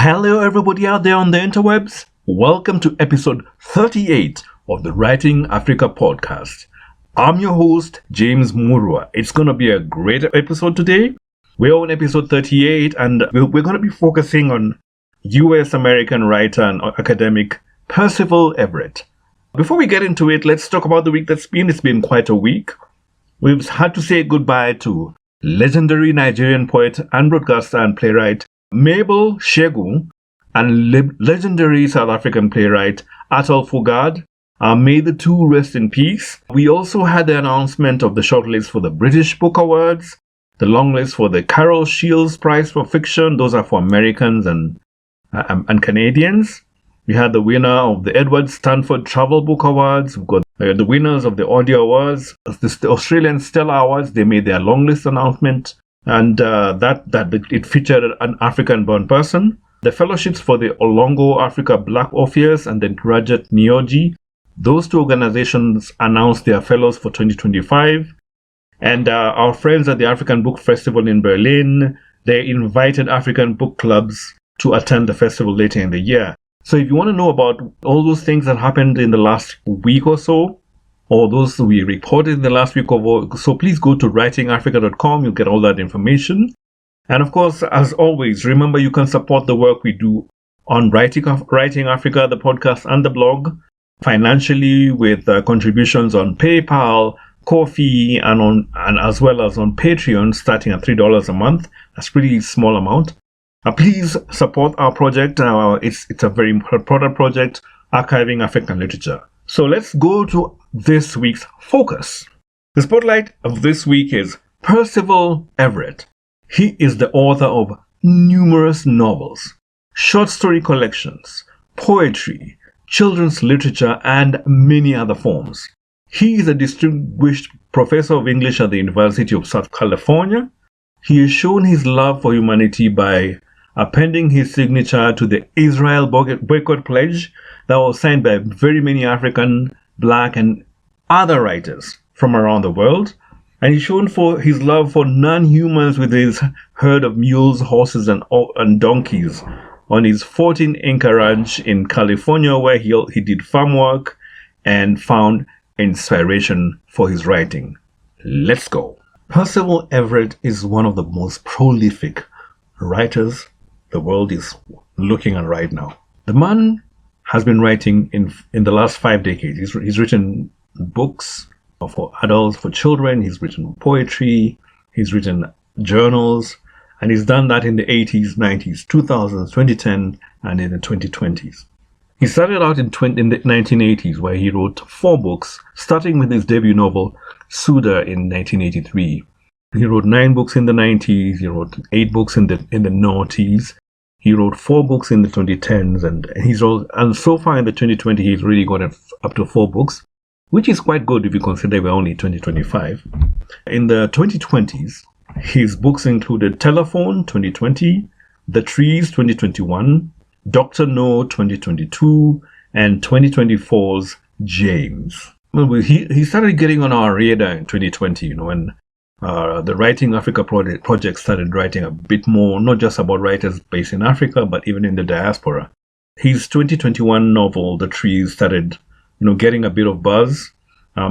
Hello everybody out there on the interwebs. Welcome to episode 38 of the Writing Africa podcast. I'm your host, James Murua. It's going to be a great episode today. We're on episode 38 and we're going to be focusing on US American writer and academic Percival Everett. Before we get into it, let's talk about the week that's been. It's been quite a week. We've had to say goodbye to legendary Nigerian poet and broadcaster and playwright Mabel Shegu and legendary South African playwright Atal Fugard. May the two rest in peace. We also had the announcement of the shortlist for the British Book Awards, the long list for the Carol Shields Prize for Fiction. Those are for Americans and Canadians. We had the winner of the Edward Stanford Travel Book Awards. We've got the winners of the Audio Awards, the Australian Stella Awards. They made their long list announcement. And it featured an African-born person. The fellowships for the Olongo Africa Black Orpheus and the Rajat Nioji. Those two organizations announced their fellows for 2025. And our friends at the African Book Festival in Berlin, they invited African book clubs to attend the festival later in the year. So if you want to know about all those things that happened in the last week or so, or those we reported in the last week or so, please go to writingafrica.com. You'll get all that information. And of course, as always, remember you can support the work we do on Writing Africa, the podcast and the blog, financially with contributions on PayPal, Ko-fi, and as well as on Patreon, starting at $3 a month. That's a pretty small amount. Please support our project. It's a very important project, archiving African literature. So let's go to this week's focus. The spotlight of this week is Percival Everett. He is the author of numerous novels, short story collections, poetry, children's literature, and many other forms. He is a distinguished professor of English at the University of South California. He has shown his love for humanity by appending his signature to the Israel Boycott Pledge that was signed by very many African, Black, and other writers from around the world. And he's shown for his love for non-humans with his herd of mules, horses, and donkeys on his 14-acre ranch in California, where he did farm work and found inspiration for his writing. Let's go. Percival Everett is one of the most prolific writers the world is looking at right now. The man has been writing in the last 5 decades. He's written books for adults, for children. He's written poetry. He's written journals. And he's done that in the 80s, 90s, 2000s, 2010, and in the 2020s. He started out in the 1980s, where he wrote 4 books, starting with his debut novel, Suda, in 1983. He wrote 9 books in the 90s. He wrote 8 books in the noughties. He wrote 4 books in the 2010s, and so far in the 2020 he's really got up to 4 books, which is quite good if you consider we're only 2025. In the 2020s, his books included Telephone 2020, The Trees 2021, Dr. No 2022, and 2024's James. Well, he started getting on our radar in 2020, when the Writing Africa project started writing a bit more, not just about writers based in Africa, but even in the diaspora. His 2021 novel, The Trees, started, getting a bit of buzz.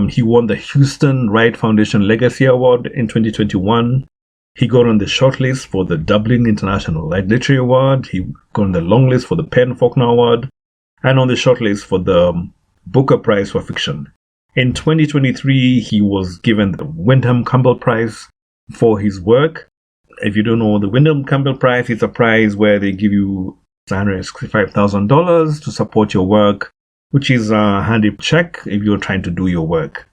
He won the Houston Wright Foundation Legacy Award in 2021. He got on the shortlist for the Dublin International Literary Award. He got on the long list for the Penn Faulkner Award, and on the shortlist for the Booker Prize for Fiction. In 2023, he was given the Wyndham Campbell Prize for his work. If you don't know, the Wyndham Campbell Prize is a prize where they give you $165,000 to support your work, which is a handy check if you're trying to do your work.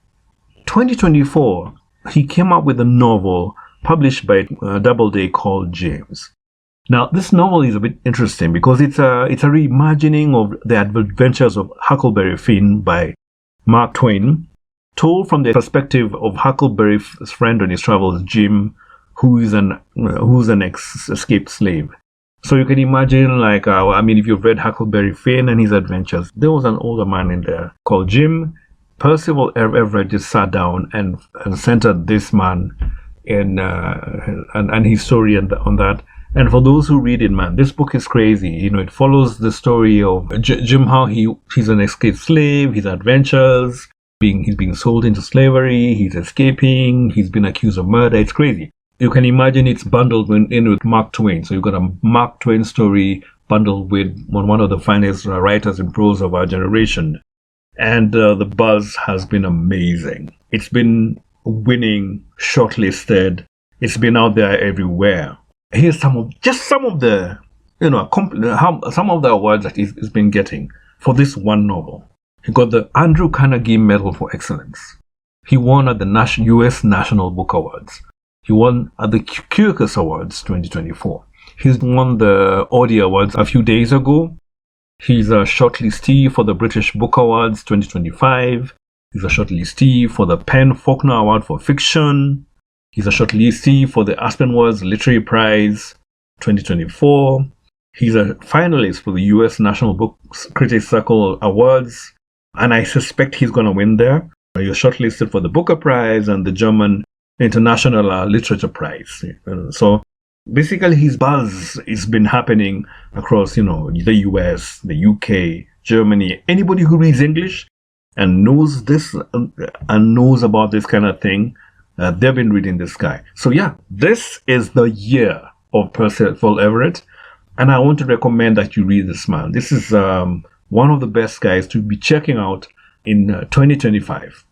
2024, he came up with a novel published by Doubleday called James. Now, this novel is a bit interesting because it's a reimagining of the adventures of Huckleberry Finn by Mark Twain, told from the perspective of Huckleberry's friend on his travels, Jim, who's an escaped slave. So you can imagine, if you've read Huckleberry Finn and his adventures, there was an older man in there called Jim. Percival Everett just sat down and centered this man and his story on that, And for those who read it, man, this book is crazy. You know, it follows the story of Jim, how he's an escaped slave, his adventures, he's being sold into slavery, he's escaping, he's been accused of murder. It's crazy. You can imagine it's bundled in with Mark Twain. So you've got a Mark Twain story bundled with one of the finest writers in prose of our generation. And the buzz has been amazing. It's been winning, shortlisted. It's been out there everywhere. Here's some of the, some of the awards that he's been getting for this one novel. He got the Andrew Carnegie Medal for Excellence. He won at the U.S. National Book Awards. He won at the Kirkus Awards 2024. He's won the Audie Awards a few days ago. He's a shortlistee for the British Book Awards 2025. He's a shortlistee for the Penn Faulkner Award for Fiction. He's a shortlistee for the Aspen Awards Literary Prize 2024. He's a finalist for the U.S. National Book Critics Circle Awards, and I suspect he's going to win there. He's shortlisted for the Booker Prize and the German International Literature Prize. So basically, his buzz has been happening across, the US, the UK, Germany. Anybody who reads English and knows this and knows about this kind of thing, they've been reading this guy. So yeah, this is the year of Percival Everett, and I want to recommend that you read this man. This is one of the best guys to be checking out in 2025.